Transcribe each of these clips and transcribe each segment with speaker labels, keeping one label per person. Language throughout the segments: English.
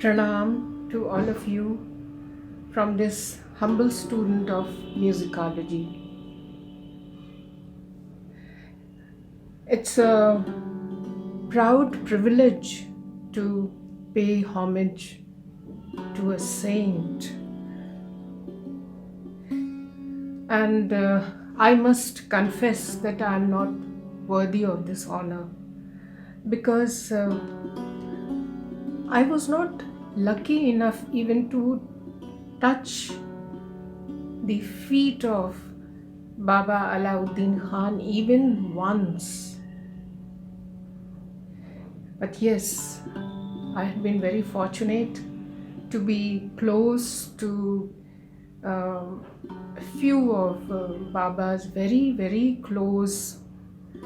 Speaker 1: Pranam to all of you from this humble student of musicology. It's a proud privilege to pay homage to a saint. And I must confess that I am not worthy of this honor because I was not lucky enough even to touch the feet of Baba Alauddin Khan even once. But yes, I have been very fortunate to be close to a few of Baba's very, very close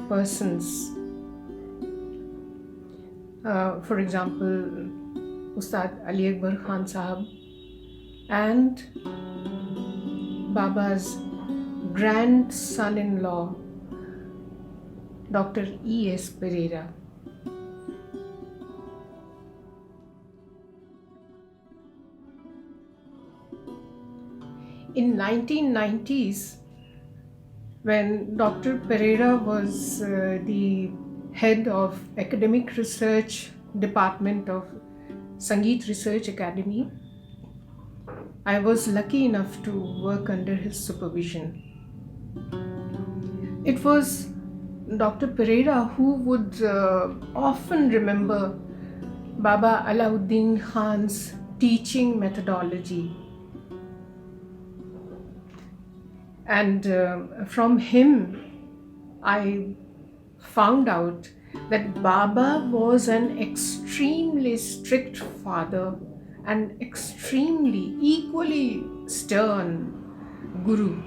Speaker 1: persons. For example, Ustad Ali Akbar Khan Sahab and Baba's grandson-in-law, Dr. E.S. Pereira. In 1990s, when Dr. Pereira was the head of academic research department of Sangeet Research Academy, I was lucky enough to work under his supervision. It was Dr. Pereira who would often remember Baba Alauddin Khan's teaching methodology. And from him, I found out that Baba was an extremely strict father and extremely, equally stern guru.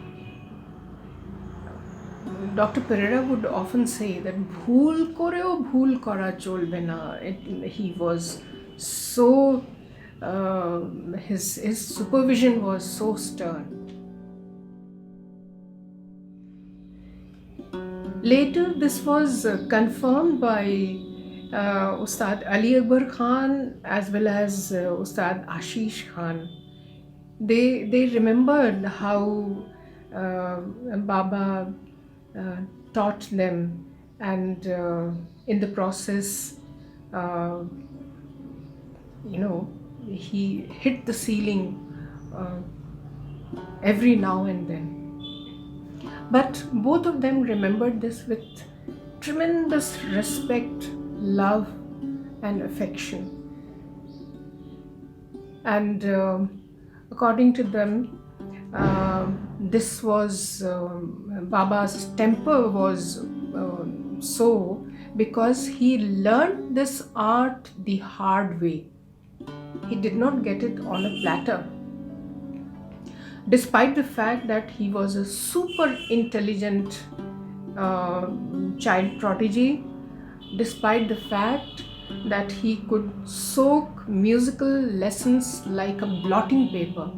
Speaker 1: Dr. Pereira would often say that bhool koreo bhool kora cholbe na. He was so, his supervision was so stern. Later, this was confirmed by Ustad Ali Akbar Khan as well as Ustad Ashish Khan. They remembered how Baba taught them, and in the process, he hit the ceiling every now and then. But both of them remembered this with tremendous respect, love, and affection. And according to them, this was Baba's temper was so because he learned this art the hard way. He did not get it on a platter. Despite the fact that he was a super intelligent child prodigy, despite the fact that he could soak musical lessons like a blotting paper.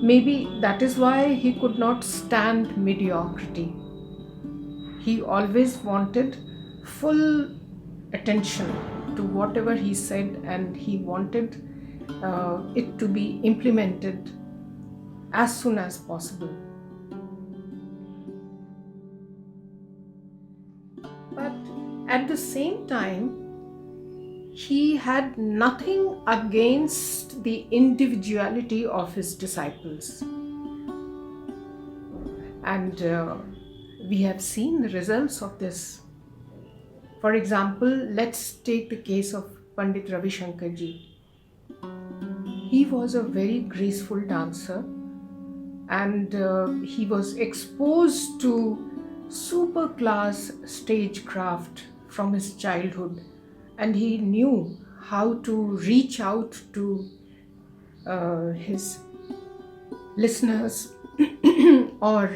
Speaker 1: Maybe that is why he could not stand mediocrity. He always wanted full attention to whatever he said, and he wanted it to be implemented as soon as possible. But at the same time, he had nothing against the individuality of his disciples. And we have seen the results of this. For example, let's take the case of Pandit Ravishankar-ji. He was a very graceful dancer, and he was exposed to super class stagecraft from his childhood, and he knew how to reach out to his listeners or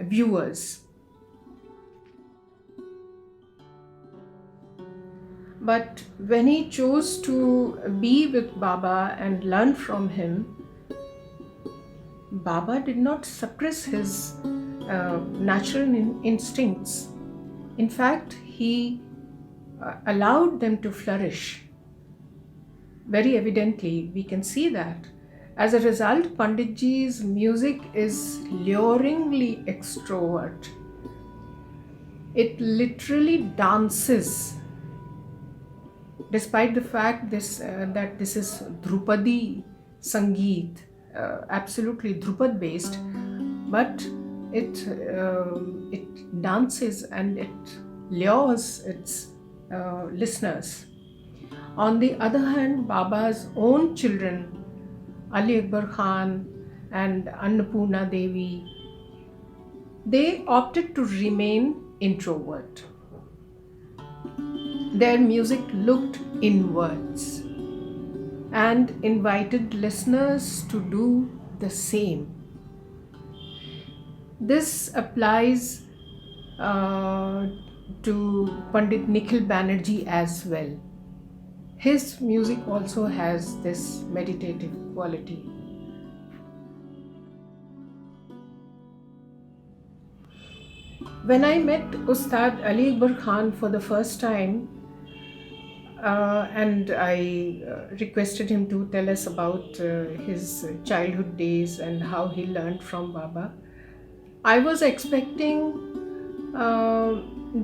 Speaker 1: viewers. But when he chose to be with Baba and learn from him, Baba did not suppress his natural instincts. In fact, he allowed them to flourish. Very evidently, we can see that. As a result, Panditji's music is luringly extrovert. It literally dances, despite the fact that this is Drupadi Sangeet, absolutely Drupad based, but it dances and it lures its listeners. On the other hand, Baba's own children, Ali Akbar Khan and Annapurna Devi, they opted to remain introvert. Their music looked inwards and invited listeners to do the same. This applies to Pandit Nikhil Banerjee as well. His music also has this meditative quality. When I met Ustad Ali Akbar Khan for the first time, and I requested him to tell us about his childhood days and how he learned from Baba, I was expecting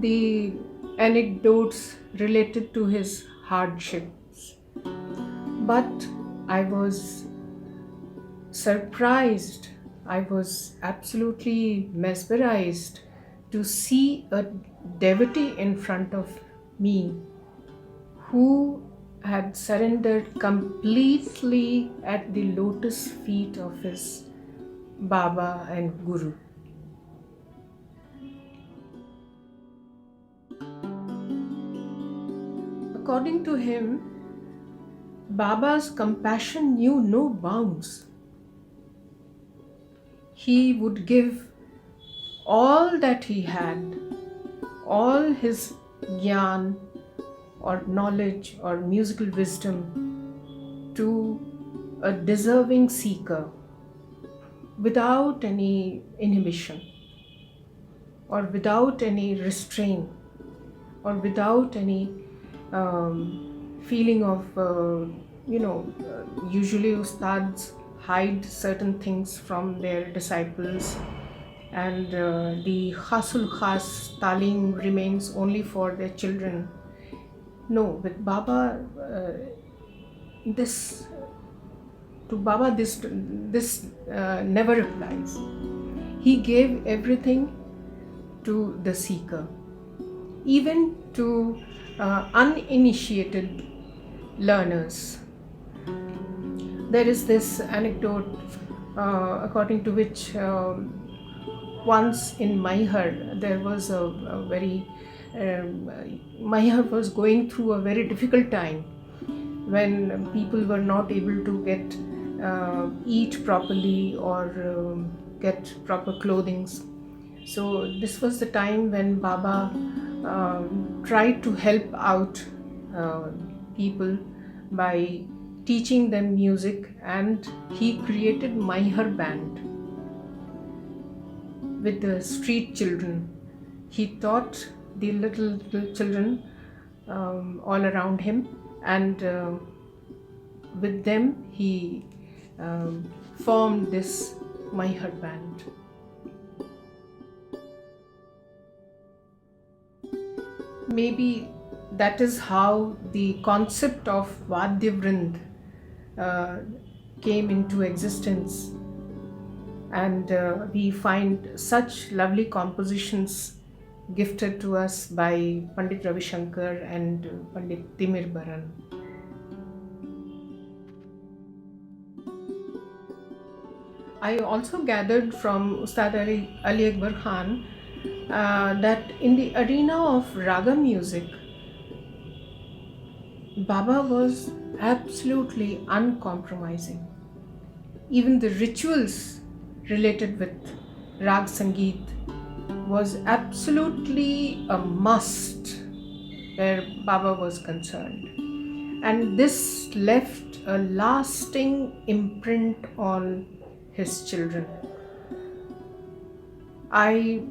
Speaker 1: the anecdotes related to his hardships, but I was surprised, I was absolutely mesmerized to see a devotee in front of me who had surrendered completely at the lotus feet of his Baba and Guru. According to him, Baba's compassion knew no bounds. He would give all that he had, all his gyan or knowledge or musical wisdom, to a deserving seeker without any inhibition or without any restraint or without any feeling of, usually ustads hide certain things from their disciples, and the khasul khas talim remains only for their children. No, with Baba, this never applies. He gave everything to the seeker, even to uninitiated learners. There is this anecdote according to which once in Maihar there was a very Maihar was going through a very difficult time when people were not able to get eat properly or get proper clothing. So this was the time when Baba tried to help out people by teaching them music, and he created Maihar band with the street children. He taught the little children all around him, and with them he formed this Maihar band. Maybe that is how the concept of Vadya Vrind came into existence, and we find such lovely compositions gifted to us by Pandit Ravi Shankar and Pandit Timir Baran. I also gathered from Ustad Ali Akbar Khan that in the arena of raga music, Baba was absolutely uncompromising. Even the rituals related with Raag Sangeet was absolutely a must where Baba was concerned. And this left a lasting imprint on his children. I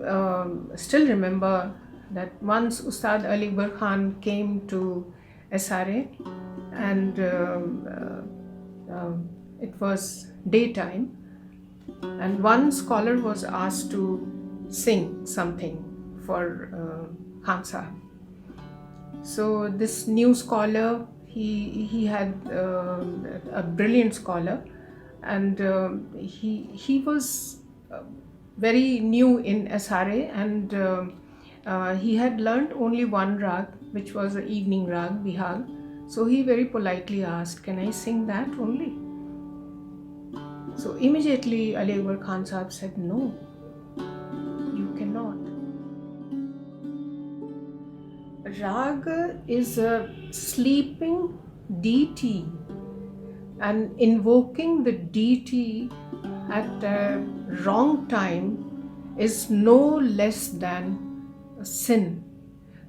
Speaker 1: still remember that once Ustad Ali Akbar Khan came to SRA, and it was daytime, and one scholar was asked to sing something for Khan Sahib. So this new scholar, he had a brilliant scholar, and he was very new in SRA, and he had learnt only one rag, which was the evening rag, Bihag. So he very politely asked, "Can I sing that only?" So immediately Ali Akbar Khan Sahib said, "No, you cannot." Rag is a sleeping deity, and invoking the deity at a wrong time is no less than a sin.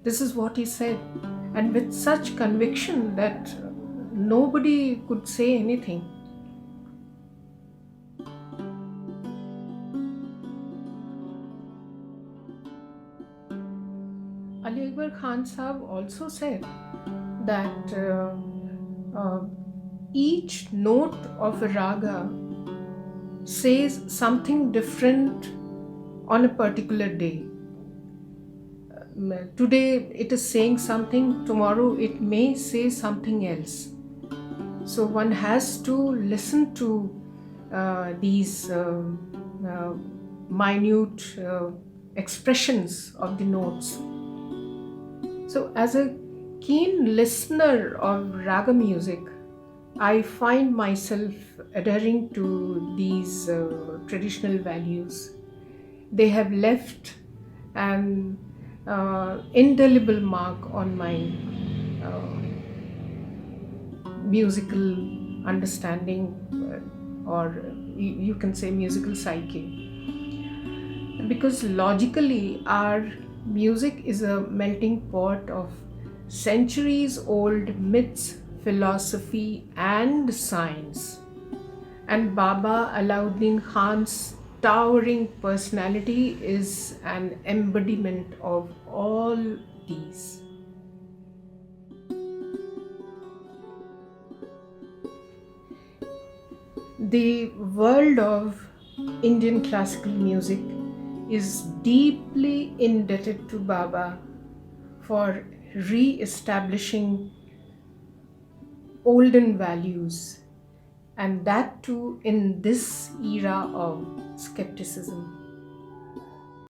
Speaker 1: This is what he said, and with such conviction that nobody could say anything. Ali Akbar Khan Sahib also said that each note of a raga says something different on a particular day. Today it is saying something, tomorrow it may say something else. So one has to listen to these minute expressions of the notes. So as a keen listener of raga music, I find myself adhering to these traditional values. They have left an indelible mark on my musical understanding, or you can say musical psyche. Because logically, our music is a melting pot of centuries-old myths, philosophy and science. And Baba Alauddin Khan's towering personality is an embodiment of all these. The world of Indian classical music is deeply indebted to Baba for re-establishing olden values, and that too in this era of skepticism.